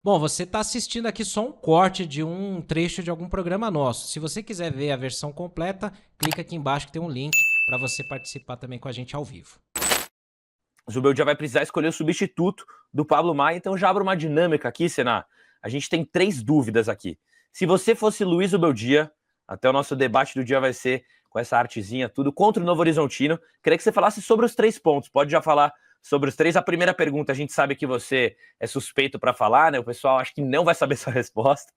Bom, você está assistindo aqui só um corte de um trecho de algum programa nosso. Se você quiser ver a versão completa, clica aqui embaixo que tem um link para você participar também com a gente ao vivo. O Zubeldia vai precisar escolher o substituto do Pablo Maia, então já abro uma dinâmica aqui, Sená. A gente tem 3 dúvidas aqui. Se você fosse Luiz Zubeldia, até o nosso debate do dia vai ser com essa artezinha, tudo contra o Novo Horizontino. Queria que você falasse sobre os 3 pontos. Pode já falar sobre os 3. A primeira pergunta, a gente sabe que você é suspeito para falar, né? O pessoal acho que não vai saber sua resposta.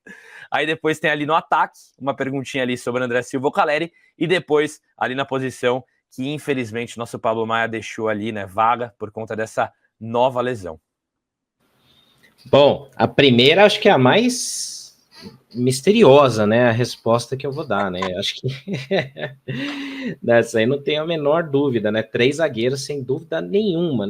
Aí depois tem ali no ataque, uma perguntinha ali sobre André Silva ou Caleri. E depois, ali na posição, que infelizmente nosso Pablo Maia deixou ali, né, vaga por conta dessa nova lesão. Bom, a primeira acho que é a mais misteriosa, né, a resposta que eu vou dar, né, acho que dessa aí não tenho a menor dúvida, né, 3 zagueiros sem dúvida nenhuma,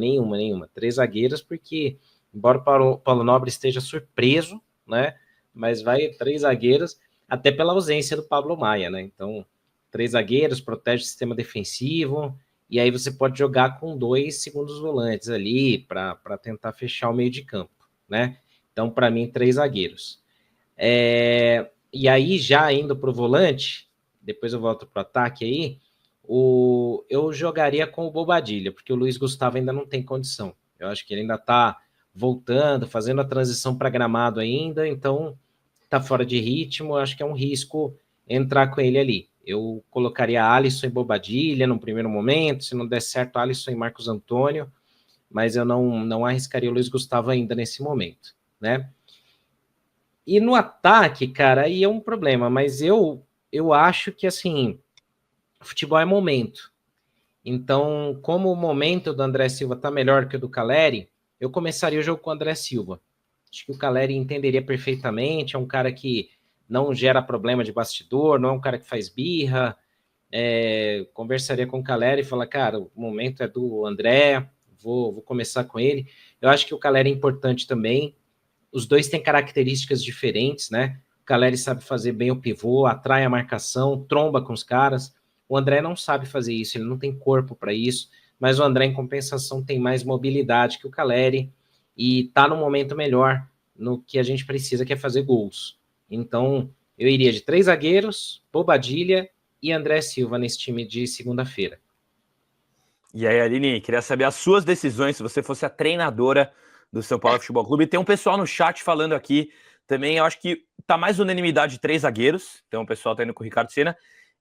3 zagueiros porque, embora o Paulo Nobre esteja surpreso, né, mas vai 3 zagueiros, até pela ausência do Pablo Maia, né, então 3 zagueiros, protege o sistema defensivo, e aí você pode jogar com 2 segundos volantes ali, para tentar fechar o meio de campo, né, então para mim 3 zagueiros. E aí, já indo para o volante, depois eu volto para o ataque aí, eu jogaria com o Bobadilha, porque o Luiz Gustavo ainda não tem condição. Eu acho que ele ainda está voltando, fazendo a transição para Gramado ainda, então está fora de ritmo, eu acho que é um risco entrar com ele ali. Eu colocaria Alisson e Bobadilha no primeiro momento, se não der certo, Alisson e Marcos Antônio, mas eu não arriscaria o Luiz Gustavo ainda nesse momento, né? E no ataque, cara, aí é um problema, mas eu acho que, assim, futebol é momento. Então, como o momento do André Silva tá melhor que o do Caleri, eu começaria o jogo com o André Silva. Acho que o Caleri entenderia perfeitamente, é um cara que não gera problema de bastidor, não é um cara que faz birra, conversaria com o Caleri e falar, cara, o momento é do André, vou começar com ele. Eu acho que o Caleri é importante também, os dois têm características diferentes, né? O Caleri sabe fazer bem o pivô, atrai a marcação, tromba com os caras. O André não sabe fazer isso, ele não tem corpo para isso, mas o André, em compensação, tem mais mobilidade que o Caleri e tá no momento melhor no que a gente precisa, que é fazer gols. Então, eu iria de 3 zagueiros, Bobadilha e André Silva nesse time de segunda-feira. E aí, Aline, queria saber as suas decisões, se você fosse a treinadora do São Paulo Futebol Clube. Tem um pessoal no chat falando aqui também, eu acho que tá mais unanimidade de 3 zagueiros, então o pessoal tá indo com o Ricardo Senna.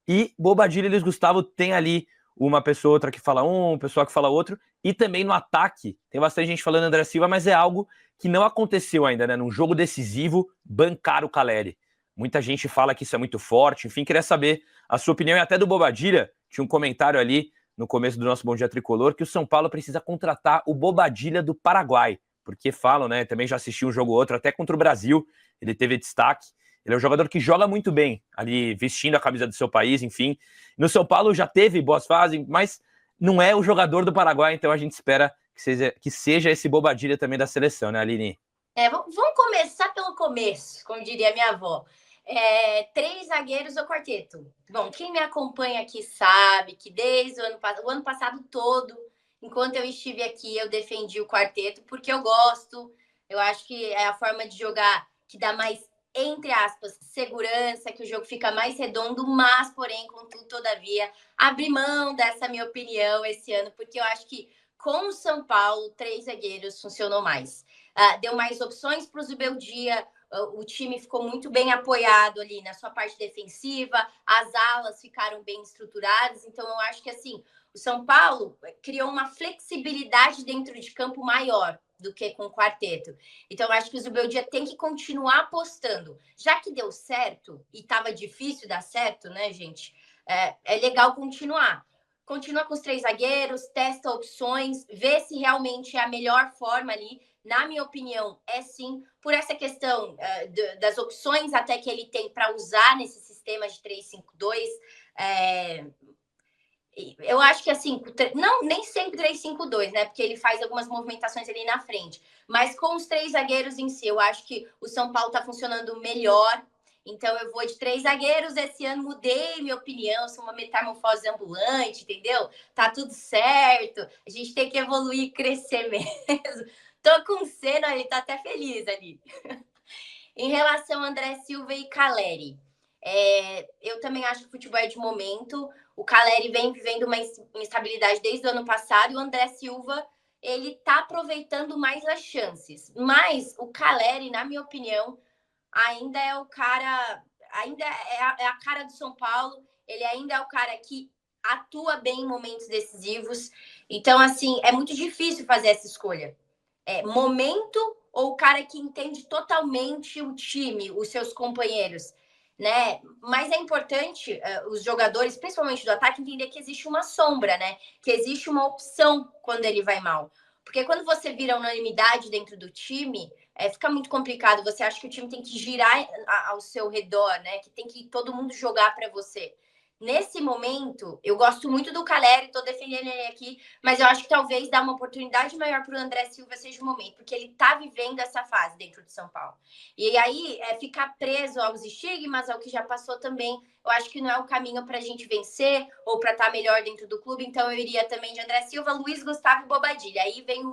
E Bobadilha e Luiz Gustavo tem ali uma pessoa outra que fala um pessoal que fala outro. E também no ataque, tem bastante gente falando André Silva, mas é algo que não aconteceu ainda, né? Num jogo decisivo, bancar o Caleri. Muita gente fala que isso é muito forte. Enfim, queria saber a sua opinião e até do Bobadilha. Tinha um comentário ali no começo do nosso Bom Dia Tricolor que o São Paulo precisa contratar o Bobadilha do Paraguai. Porque falam, né? Também já assisti um jogo ou outro, até contra o Brasil, ele teve destaque. Ele é um jogador que joga muito bem, ali vestindo a camisa do seu país, enfim. No São Paulo já teve boas fases, mas não é o jogador do Paraguai, então a gente espera que seja esse Bobadilha também da seleção, né, Aline? Vamos começar pelo começo, como diria minha avó. 3 zagueiros ou quarteto? Bom, quem me acompanha aqui sabe que desde o ano passado todo, enquanto eu estive aqui, eu defendi o quarteto, porque eu gosto, eu acho que é a forma de jogar que dá mais, entre aspas, segurança, que o jogo fica mais redondo, mas, porém, contudo, todavia, abri mão dessa minha opinião esse ano, porque eu acho que com o São Paulo, 3 zagueiros funcionou mais. Deu mais opções para o Zubeldia, o time ficou muito bem apoiado ali na sua parte defensiva, as alas ficaram bem estruturadas, então eu acho que assim, o São Paulo criou uma flexibilidade dentro de campo maior do que com o quarteto. Então eu acho que o Zubeldia tem que continuar apostando. Já que deu certo, e estava difícil dar certo, né, gente? É legal continuar. Continua com os 3 zagueiros, testa opções, vê se realmente é a melhor forma ali. Na minha opinião, é sim, por essa questão das opções até que ele tem para usar nesse sistema de 3-5-2. Eu acho que assim, não, nem sempre 3-5-2, né? Porque ele faz algumas movimentações ali na frente. Mas com os 3 zagueiros em si, eu acho que o São Paulo está funcionando melhor. Então eu vou de 3 zagueiros. Esse ano mudei minha opinião, sou uma metamorfose ambulante, entendeu? Tá tudo certo. A gente tem que evoluir e crescer mesmo. Tô com cena, ele tá até feliz ali. Em relação a André Silva e Caleri, eu também acho que o futebol é de momento. O Caleri vem vivendo uma instabilidade desde o ano passado e o André Silva, ele tá aproveitando mais as chances. Mas o Caleri, na minha opinião, ainda é o cara, ainda é a cara do São Paulo, ele ainda é o cara que atua bem em momentos decisivos. Então, assim, é muito difícil fazer essa escolha. Momento ou o cara que entende totalmente o time, os seus companheiros, né? Mas é importante os jogadores, principalmente do ataque, entender que existe uma sombra, né? Que existe uma opção quando ele vai mal. Porque quando você vira unanimidade dentro do time, fica muito complicado. Você acha que o time tem que girar ao seu redor, né? Que tem que todo mundo jogar para você. Nesse momento, eu gosto muito do Caleri, estou defendendo ele aqui, mas eu acho que talvez dar uma oportunidade maior para o André Silva seja o momento, porque ele está vivendo essa fase dentro de São Paulo. E aí, ficar preso aos estigmas, ao que já passou também, eu acho que não é o caminho para a gente vencer ou para estar melhor dentro do clube. Então, eu iria também de André Silva, Luiz Gustavo e Bobadilha. Aí vem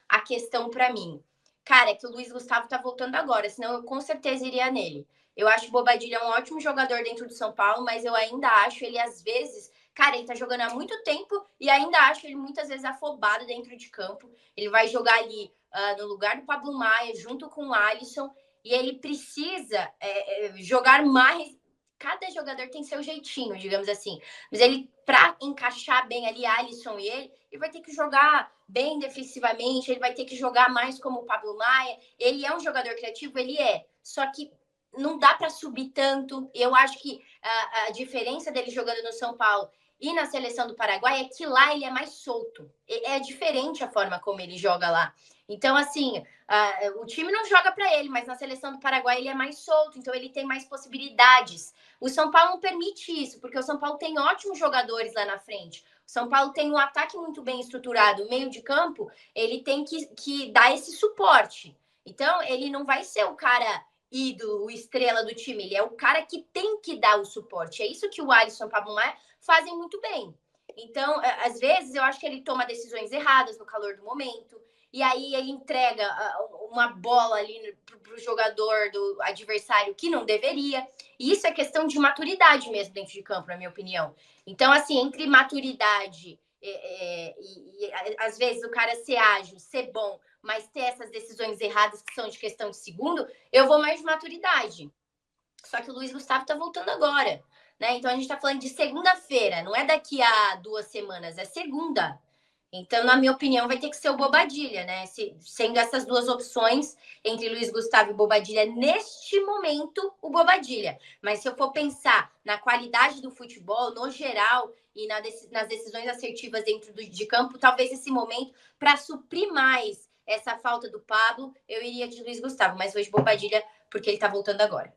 a questão para mim. Cara, é que o Luiz Gustavo está voltando agora, senão eu com certeza iria nele. Eu acho que o Bobadilha um ótimo jogador dentro do São Paulo, mas eu ainda acho ele, às vezes... Cara, ele tá jogando há muito tempo e ainda acho ele muitas vezes afobado dentro de campo. Ele vai jogar ali no lugar do Pablo Maia, junto com o Alisson, e ele precisa jogar mais... Cada jogador tem seu jeitinho, digamos assim. Mas ele, para encaixar bem ali Alisson e ele vai ter que jogar bem defensivamente, ele vai ter que jogar mais como o Pablo Maia. Ele é um jogador criativo, ele é. Só que não dá para subir tanto. Eu acho que a diferença dele jogando no São Paulo e na seleção do Paraguai é que lá ele é mais solto. É diferente a forma como ele joga lá. Então, assim, o time não joga para ele, mas na seleção do Paraguai ele é mais solto, então ele tem mais possibilidades. O São Paulo não permite isso, porque o São Paulo tem ótimos jogadores lá na frente. O São Paulo tem um ataque muito bem estruturado, o meio de campo, ele tem que dar esse suporte. Então, ele não vai ser o cara ídolo, o estrela do time, ele é o cara que tem que dar o suporte. É isso que o Alisson e o Pablo Maia fazem muito bem. Então, às vezes, eu acho que ele toma decisões erradas no calor do momento, e aí ele entrega uma bola ali para o jogador do adversário que não deveria. E isso é questão de maturidade mesmo dentro de campo, na minha opinião. Então, assim, entre maturidade e às vezes o cara ser ágil, ser bom, mas ter essas decisões erradas que são de questão de segundo, eu vou mais de maturidade. Só que o Luiz Gustavo tá voltando agora, né? Então a gente tá falando de segunda-feira, não é daqui a 2 semanas, é segunda. Então, na minha opinião, vai ter que ser o Bobadilha, né? Sendo essas duas opções entre Luiz Gustavo e Bobadilha, neste momento, o Bobadilha. Mas se eu for pensar na qualidade do futebol, no geral, e nas decisões assertivas dentro de campo, talvez esse momento, para suprir mais essa falta do Pablo, eu iria de Luiz Gustavo, mas hoje Bobadilha, porque ele tá voltando agora.